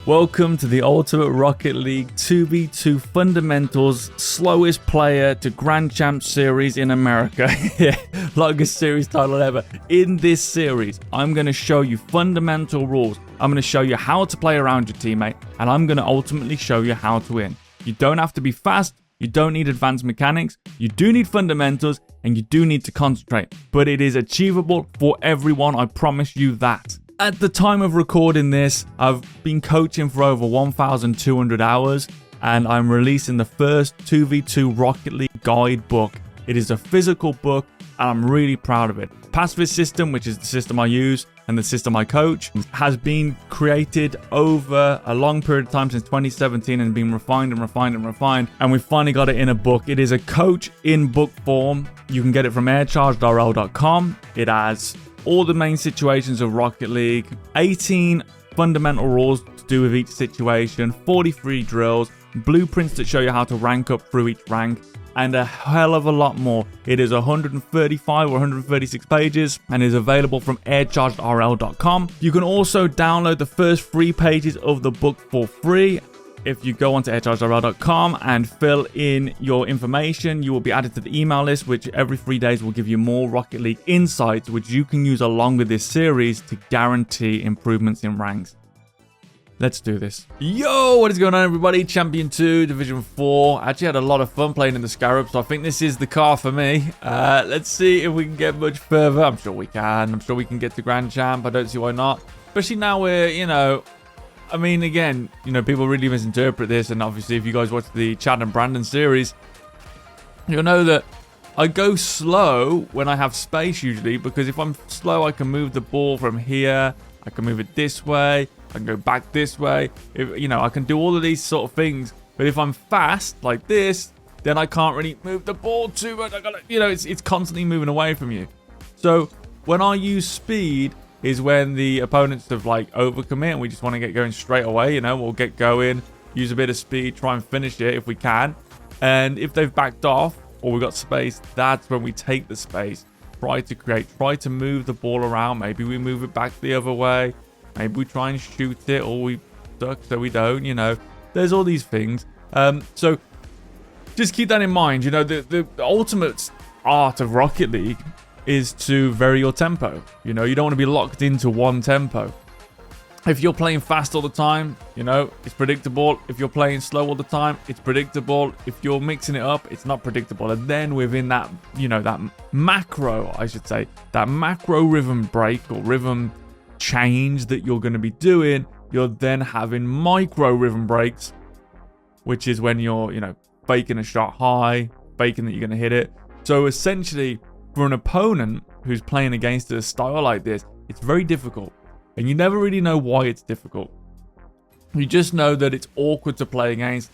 Welcome to the Ultimate Rocket League 2v2 Fundamentals Slowest Player to Grand Champ Series in America. Yeah, longest series title ever. In this series, I'm going to show you fundamental rules. I'm going to show you how to play around your teammate, and I'm going to ultimately show you how to win. You don't have to be fast. You don't need advanced mechanics. You do need fundamentals, and you do need to concentrate. But it is achievable for everyone. I promise you that. At the time of recording this, I've been coaching for over 1,200 hours, and I'm releasing the first 2v2 Rocket League guide book. It is a physical book, and I'm really proud of it. Pacifist System, which is the system I use and the system I coach, has been created over a long period of time since 2017 and been refined and refined and refined, and we finally got it in a book. It is a coach in book form. You can get it from airchargedrl.com. It has all the main situations of Rocket League, 18 fundamental rules to do with each situation, 43 drills, blueprints that show you how to rank up through each rank, and a hell of a lot more. It is 135 or 136 pages and is available from airchargedrl.com. You can also download the first 3 pages of the book for free. If you go onto airchargedrl.com and fill in your information, you will be added to the email list, which every 3 days will give you more Rocket League insights, which you can use along with this series to guarantee improvements in ranks. Let's do this. Yo, what is going on, everybody? Champion 2, Division 4. Actually had a lot of fun playing in the Scarab, so I think this is the car for me. Let's see if we can get much further. I'm sure we can. I'm sure we can get to Grand Champ. I don't see why not. Especially now we're, I mean, again, people really misinterpret this, and obviously if you guys watch the Chad and Brandon series, you'll know that I go slow when I have space usually, because if I'm slow, I can move the ball from here, I can move it this way, I can go back this way, I can do all of these sort of things, but if I'm fast, like this, then I can't really move the ball too much. I gotta, it's constantly moving away from you. So when I use speed, is when the opponents have overcommit and we just want to get going straight away. We'll get going, use a bit of speed, try and finish it if we can. And if they've backed off or we've got space, that's when we take the space, try to create, try to move the ball around. Maybe we move it back the other way, maybe we try and shoot it, or we duck so we don't. There's all these things. So just keep that in mind. The ultimate art of Rocket League is to vary your tempo. You don't want to be locked into one tempo. If you're playing fast all the time, it's predictable. If you're playing slow all the time, it's predictable. If you're mixing it up, it's not predictable. And then within that, that macro, I should say, that macro rhythm break or rhythm change that you're going to be doing, you're then having micro rhythm breaks, which is when you're, faking a shot high, faking that you're going to hit it. So essentially, for an opponent who's playing against a style like this, it's very difficult. And you never really know why it's difficult. You just know that it's awkward to play against.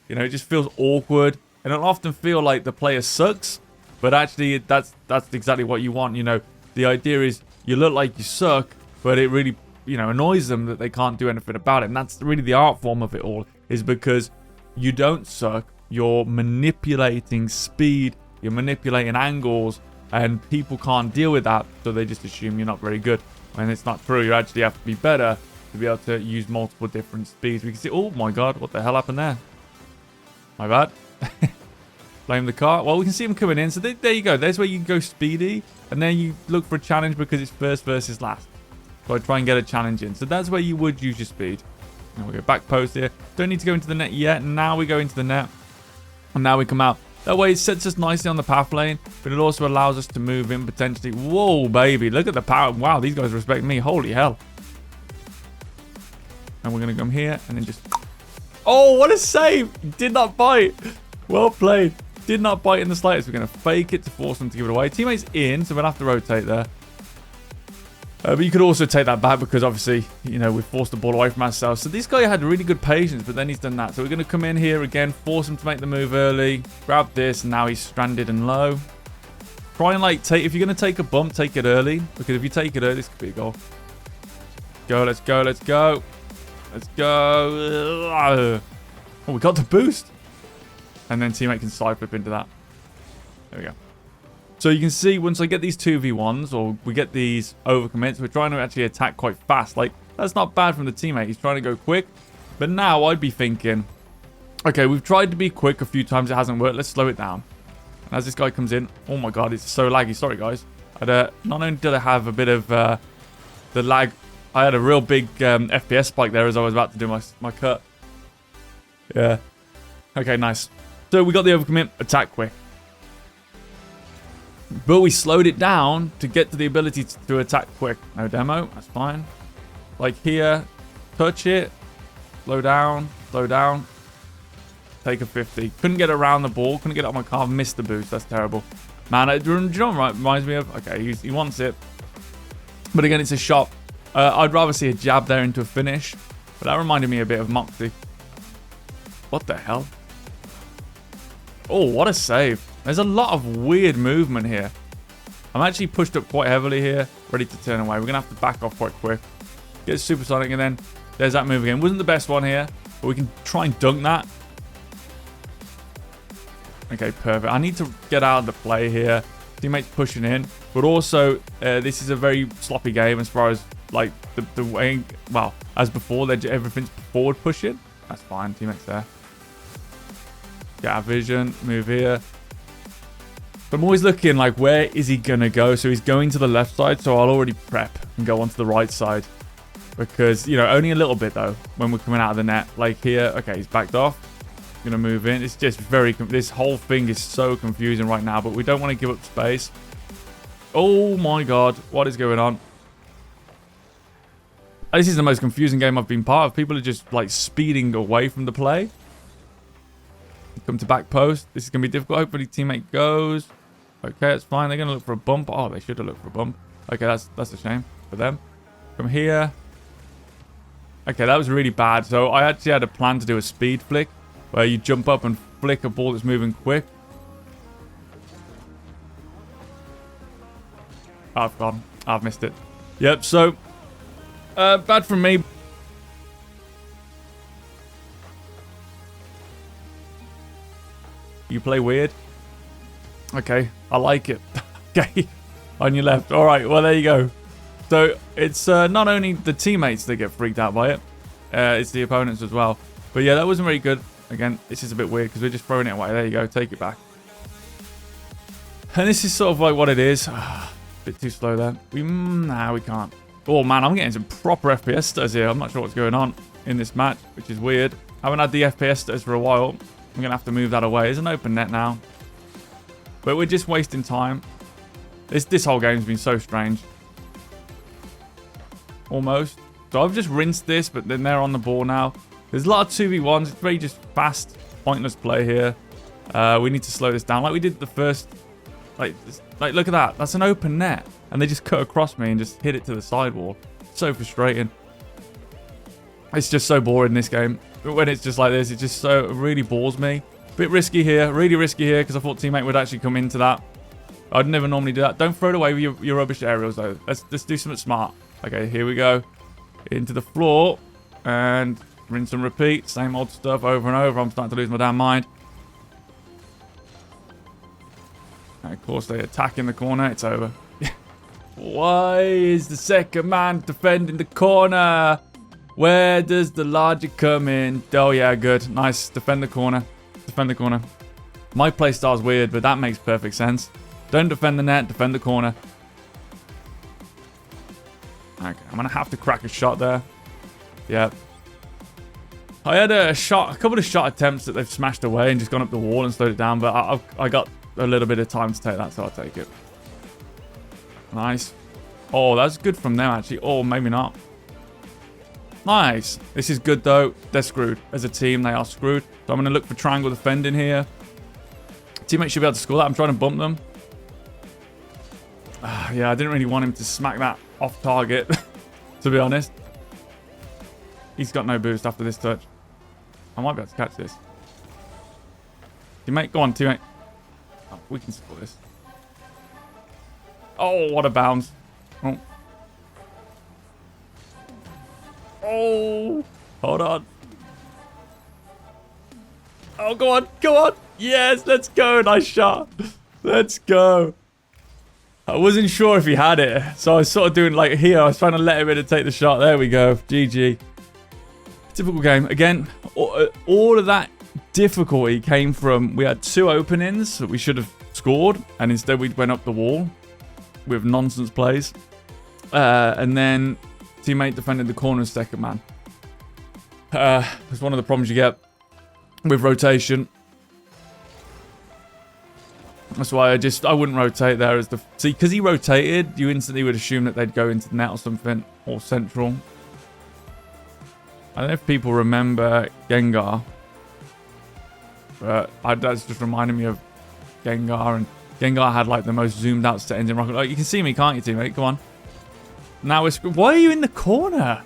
It just feels awkward. And it'll often feel like the player sucks. But actually, that's exactly what you want. The idea is you look like you suck, but it really, annoys them that they can't do anything about it. And that's really the art form of it all, is because you don't suck. You're manipulating speed. You're manipulating angles. And people can't deal with that, so they just assume you're not very good. When it's not true, you actually have to be better to be able to use multiple different speeds. We can see, oh my god, what the hell happened there? My bad. Blame the car. Well, we can see them coming in, so there you go. There's where you can go speedy, and then you look for a challenge because it's first versus last. So I try and get a challenge in. So that's where you would use your speed. And we go back post here. Don't need to go into the net yet. Now we go into the net, and now we come out. That way it sets us nicely on the path lane, but it also allows us to move in potentially. Whoa, baby. Look at the power. Wow, these guys respect me. Holy hell. And we're going to come here and then just... Oh, what a save. Did not bite. Well played. Did not bite in the slightest. We're going to fake it to force them to give it away. Teammates in, so we'll have to rotate there. But you could also take that back because obviously, we forced the ball away from ourselves. So this guy had really good patience, but then he's done that. So we're going to come in here again, force him to make the move early, grab this, and now he's stranded and low. Try and if you're going to take a bump, take it early, because if you take it early, this could be a goal. Let's go, let's go. Let's go. Oh, we got the boost. And then teammate can side flip into that. There we go. So you can see once I get these 2v1s or we get these overcommits, we're trying to actually attack quite fast. That's not bad from the teammate. He's trying to go quick. But now I'd be thinking, okay, we've tried to be quick a few times. It hasn't worked. Let's slow it down. And as this guy comes in, oh my God, it's so laggy. Sorry, guys. Not only did I have a bit of the lag, I had a real big FPS spike there as I was about to do my cut. Yeah. Okay, nice. So we got the overcommit, attack quick. But we slowed it down to get to the ability to attack quick. No demo, that's fine. Like here, touch it, slow down, take a 50. Couldn't get around the ball, couldn't get up my car, missed the boost, that's terrible. Man, do you know what it reminds me of? Okay, he wants it. But again, it's a shot. I'd rather see a jab there into a finish. But that reminded me a bit of Moxie. What the hell? Oh, what a save. There's a lot of weird movement here. I'm actually pushed up quite heavily here, ready to turn away. We're going to have to back off quite quick. Get supersonic, and then there's that move again. Wasn't the best one here, but we can try and dunk that. Okay, perfect. I need to get out of the play here. Teammates pushing in. But also, this is a very sloppy game as far as, like, the way... Well, as before, everything's forward pushing. That's fine. Teammates there. Get our vision. Move here. But I'm always looking, like, where is he going to go? So he's going to the left side, so I'll already prep and go onto the right side. Because, you know, only a little bit, though, when we're coming out of the net. Like here, okay, he's backed off. Going to move in. It's just very... This whole thing is so confusing right now, but we don't want to give up space. Oh, my God. What is going on? This is the most confusing game I've been part of. People are just, like, speeding away from the play. Come to back post. This is going to be difficult. Hopefully, teammate goes. Okay, it's fine. They're going to look for a bump. Oh, they should have looked for a bump. Okay, that's a shame for them. From here. Okay, that was really bad. So I actually had a plan to do a speed flick where you jump up and flick a ball that's moving quick. Oh, I've gone. I've missed it. Yep, so bad from me. You play weird. Okay, I like it. Okay, on your left. All right, well, there you go. So it's not only the teammates that get freaked out by it, it's the opponents as well. But yeah, that wasn't very good. Again, this is a bit weird because we're just throwing it away. There you go, take it back. And this is sort of like what it is. Bit too slow there. Nah, we can't. Oh man, I'm getting some proper FPS stutters here. I'm not sure what's going on in this match, which is weird. I haven't had the FPS stutters for a while. I'm going to have to move that away. There's an open net now. But we're just wasting time. This whole game's been so strange. Almost. So I've just rinsed this, but then they're on the ball now. There's a lot of 2v1s. It's very just fast, pointless play here. We need to slow this down. Like we did the first... Like, look at that. That's an open net. And they just cut across me and just hit it to the sidewall. So frustrating. It's just so boring, this game. But when it's just like this, it just so it really bores me. Bit risky here. Really risky here because I thought teammate would actually come into that. I'd never normally do that. Don't throw it away with your rubbish aerials, though. Let's do something smart. Okay, here we go. Into the floor. And rinse and repeat. Same old stuff over and over. I'm starting to lose my damn mind. And of course, they attack in the corner. It's over. Why is the second man defending the corner? Where does the logic come in? Oh, yeah, good. Nice. Defend the corner. Defend the corner. My playstyle's weird, but that makes perfect sense. Don't defend the net. Defend the corner. Okay, I'm going to have to crack a shot there. Yeah. I had a couple of shot attempts that they've smashed away and just gone up the wall and slowed it down, but I got a little bit of time to take that, so I'll take it. Nice. Oh, that's good from them, actually. Oh, maybe not. Nice. This is good, though. They're screwed. As a team, they are screwed. So I'm going to look for triangle defending here. Teammates should be able to score that. I'm trying to bump them. Yeah, I didn't really want him to smack that off target, to be honest. He's got no boost after this touch. I might be able to catch this. Teammate, go on, teammate. Oh, we can score this. Oh, what a bounce. Oh. Oh, hold on. Oh, go on, go on. Yes, let's go. Nice shot. Let's go. I wasn't sure if he had it, so I was sort of doing like here. I was trying to let him in and take the shot. There we go. GG. Difficult game. Again, all of that difficulty came from, we had 2 openings that we should have scored, and instead we went up the wall with nonsense plays. And then teammate defended the corner second man. It's one of the problems you get with rotation. That's why I wouldn't rotate there as the... See, because he rotated, you instantly would assume that they'd go into the net or something, or central. I don't know if people remember Gengar, but that's just reminding me of Gengar, and Gengar had like the most zoomed out settings in Rocket. Like, you can see me, can't you, teammate? Come on. Now it's... Why are you in the corner?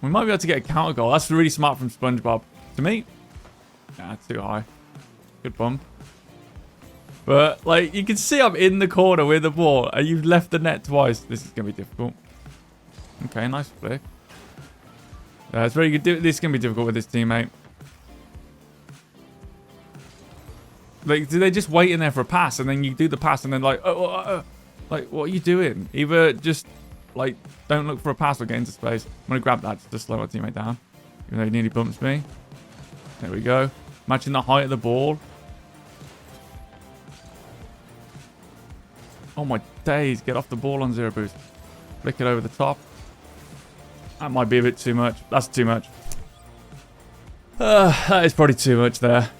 We might be able to get a counter goal. That's really smart from SpongeBob. To me, nah, too high. Good bump. But, like, you can see I'm in the corner with the ball, and you've left the net twice. This is going to be difficult. Okay, nice flick. It's very good. This is going to be difficult with this teammate. Like, do they just wait in there for a pass, and then you do the pass, and then like, like, what are you doing? Either just, like, don't look for a pass or get into space. I'm going to grab that just to slow my teammate down. Even though he nearly bumps me. There we go. Matching the height of the ball. Oh my days. Get off the ball on 0 boost. Flick it over the top. That might be a bit too much. That's too much. That is probably too much there.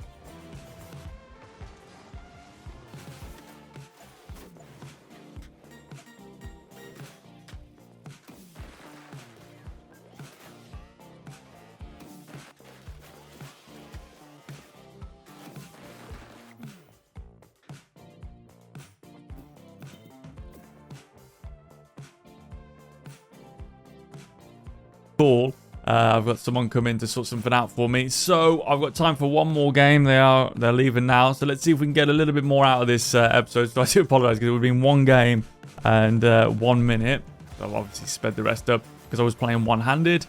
Cool. I've got someone come in to sort something out for me, so I've got time for one more game. They're leaving now, so let's see if we can get a little bit more out of this episode. So I do apologize because it would have been one game and 1 minute. So I've obviously sped the rest up because I was playing one-handed.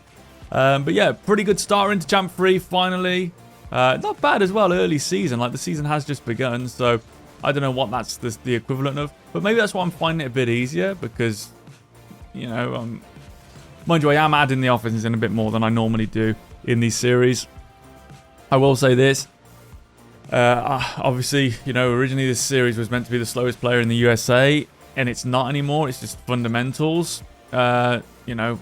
But yeah, pretty good start into Champ 3 finally. Not bad as well early season. Like, the season has just begun, so I don't know what that's the equivalent of, but maybe that's why I'm finding it a bit easier because, you know, mind you, I am adding the offenses in a bit more than I normally do in these series. I will say this. Obviously, you know, originally this series was meant to be the slowest player in the USA, and it's not anymore. It's just fundamentals. You know,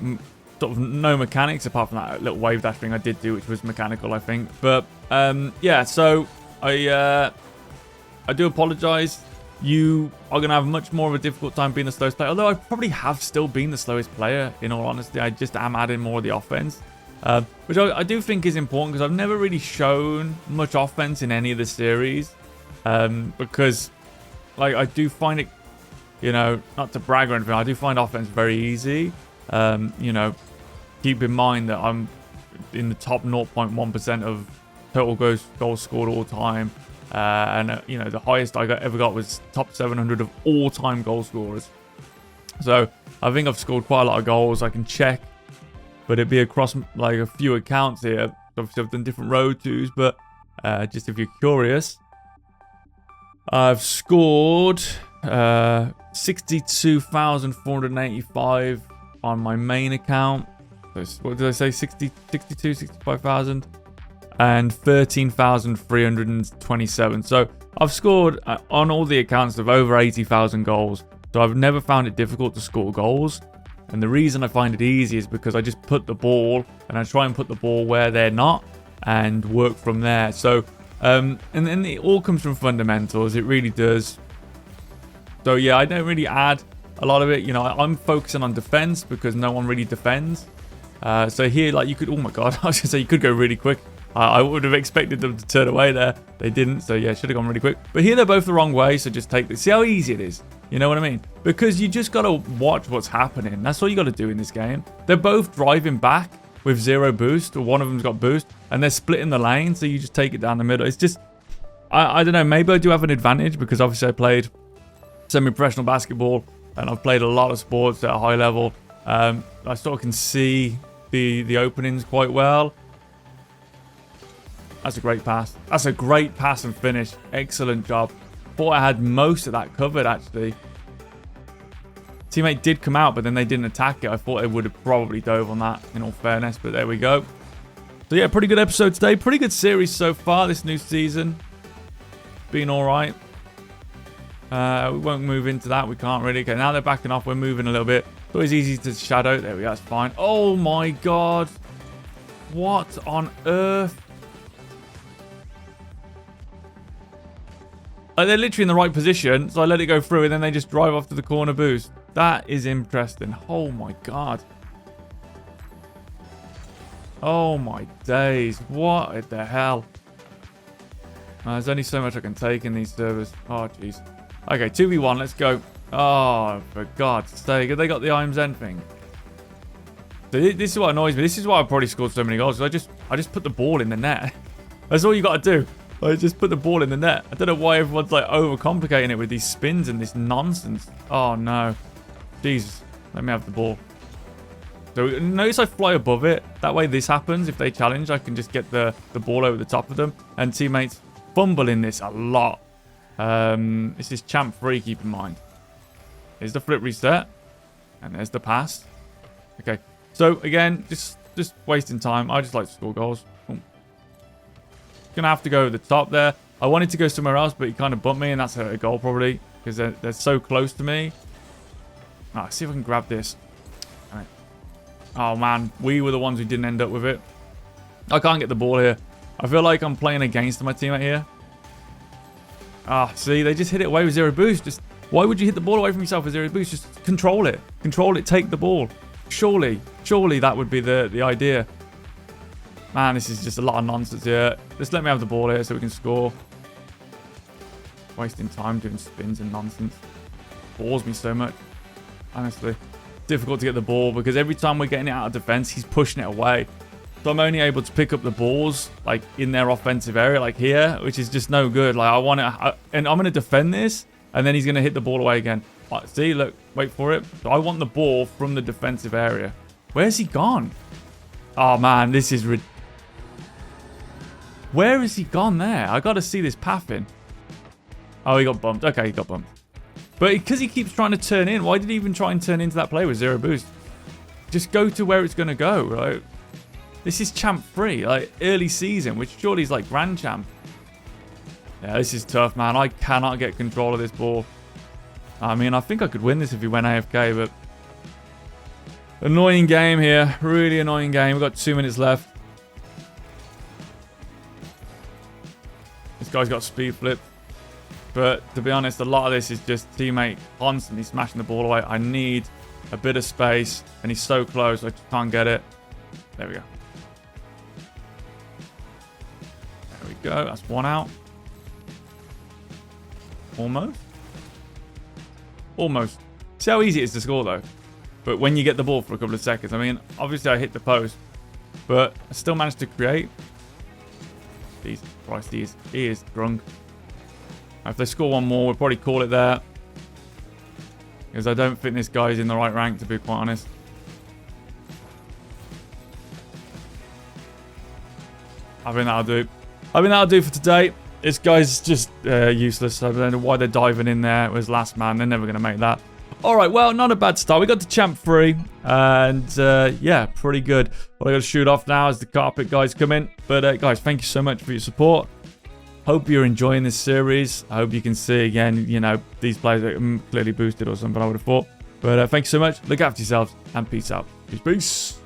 sort of no mechanics apart from that little wave dash thing I did do, which was mechanical, I think. But yeah, so I do apologize. You are going to have much more of a difficult time being the slowest player. Although I probably have still been the slowest player, in all honesty. I just am adding more of the offense. Which I do think is important because I've never really shown much offense in any of the series. Because, like, I do find it, you know, not to brag or anything, I do find offense very easy. You know, keep in mind that I'm in the top 0.1% of total goals scored all time. And, you know, the highest I ever got was top 700 of all-time goal scorers. So, I think I've scored quite a lot of goals. I can check, but it'd be across, like, a few accounts here. Obviously, I've done different road twos, but just if you're curious, I've scored 62,485 on my main account. What did I say? 62, 65,000? And 13,327. So I've scored on all the accounts of over 80,000 goals. So I've never found it difficult to score goals. And the reason I find it easy is because I just put the ball and I try and put the ball where they're not and work from there. So, and then it all comes from fundamentals. It really does. So yeah, I don't really add a lot of it. You know, I'm focusing on defense because no one really defends. So here, like, you could, oh my God, I was going to say you could go really quick. I would have expected them to turn away there. They didn't, so yeah, should have gone really quick. But here they're both the wrong way, so just take this. See how easy it is? You know what I mean? Because you just got to watch what's happening. That's all you got to do in this game. They're both driving back with 0 boost, or one of them's got boost, and they're splitting the lane, so you just take it down the middle. It's just, I don't know, maybe I do have an advantage because obviously I played semi-professional basketball, and I've played a lot of sports at a high level. I sort of can see the openings quite well. That's a great pass. That's a great pass and finish. Excellent job. Thought I had most of that covered, actually. teammate did come out, but then they didn't attack it. I thought they would have probably dove on that, in all fairness, but there we go. So yeah, pretty good episode today. Pretty good series so far, this new season. Been all right. We won't move into that. We can't really. Okay, now they're backing off. We're moving a little bit. It's always easy to shadow. There we go. That's fine. Oh my god. What on earth? Like, they're literally in the right position, so I let it go through, and then they just drive off to the corner boost. That is interesting. Oh my god. Oh my days. What the hell? There's only so much I can take in these servers. Oh, jeez. Okay, 2v1. Let's go. Oh, for God's sake. Have they got the Iron Zen thing? So this is what annoys me. This is why I probably scored so many goals. I just put the ball in the net. That's all you got to do. I just put the ball in the net. I don't know why everyone's like overcomplicating it with these spins and this nonsense. Oh, no. Jesus. Let me have the ball. So notice I fly above it. That way this happens. If they challenge, I can just get the ball over the top of them. And teammates fumble in this a lot. This is champ free, keep in mind. Here's the flip reset. And there's the pass. Okay. So again, just wasting time. I just like to score goals. Gonna have to go over the top there. I wanted to go somewhere else, but he kind of bumped me, and that's a goal probably. Because they're so close to me. Alright, see if I can grab this. Alright. Oh man, we were the ones who didn't end up with it. I can't get the ball here. I feel like I'm playing against my teammate here. Ah, see, they just hit it away with zero boost. Just why would you hit the ball away from yourself with zero boost? Just control it. Control it, take the ball. Surely that would be the idea. Man, this is just a lot of nonsense here. Just let me have the ball here so we can score. Wasting time doing spins and nonsense. Bores me so much. Honestly. Difficult to get the ball because every time we're getting it out of defense, he's pushing it away. So I'm only able to pick up the balls like in their offensive area, like here, which is just no good. Like I want to, and I'm going to defend this, and then he's going to hit the ball away again. See, look, wait for it. So I want the ball from the defensive area. Where's he gone? Oh man, this is where has he gone there? I got to see this pathing. Oh, he got bumped. Okay, he got bumped. But because he keeps trying to turn in, why did he even try and turn into that play with zero boost? Just go to where it's going to go, right? This is champ free, like early season, which surely is like grand champ. Yeah, this is tough, man. I cannot get control of this ball. I mean, I think I could win this if he went AFK, but annoying game here. Really annoying game. We've got 2 minutes left. This guy's got speed flip. But to be honest, a lot of this is just teammate constantly smashing the ball away. I need a bit of space, and he's so close. I just can't get it. There we go. There we go. That's one out. Almost. Almost. See how easy it is to score, though. But when you get the ball for a couple of seconds. I mean, obviously I hit the post, but I still managed to create. Jesus Christ, he is drunk. If they score one more, we'll probably call it there. Because I don't think this guy's in the right rank, to be quite honest. I think that'll do. I think that'll do for today. This guy's just useless. I don't know why they're diving in there. It was last man. They're never going to make that. Alright, well, not a bad start. We got to champ 3. And yeah, pretty good. What I got to shoot off now as the carpet guys come in. But guys, thank you so much for your support. Hope you're enjoying this series. I hope you can see again, you know, these players are clearly boosted or something, I would have thought. But thank you so much. Look after yourselves and peace out. Peace.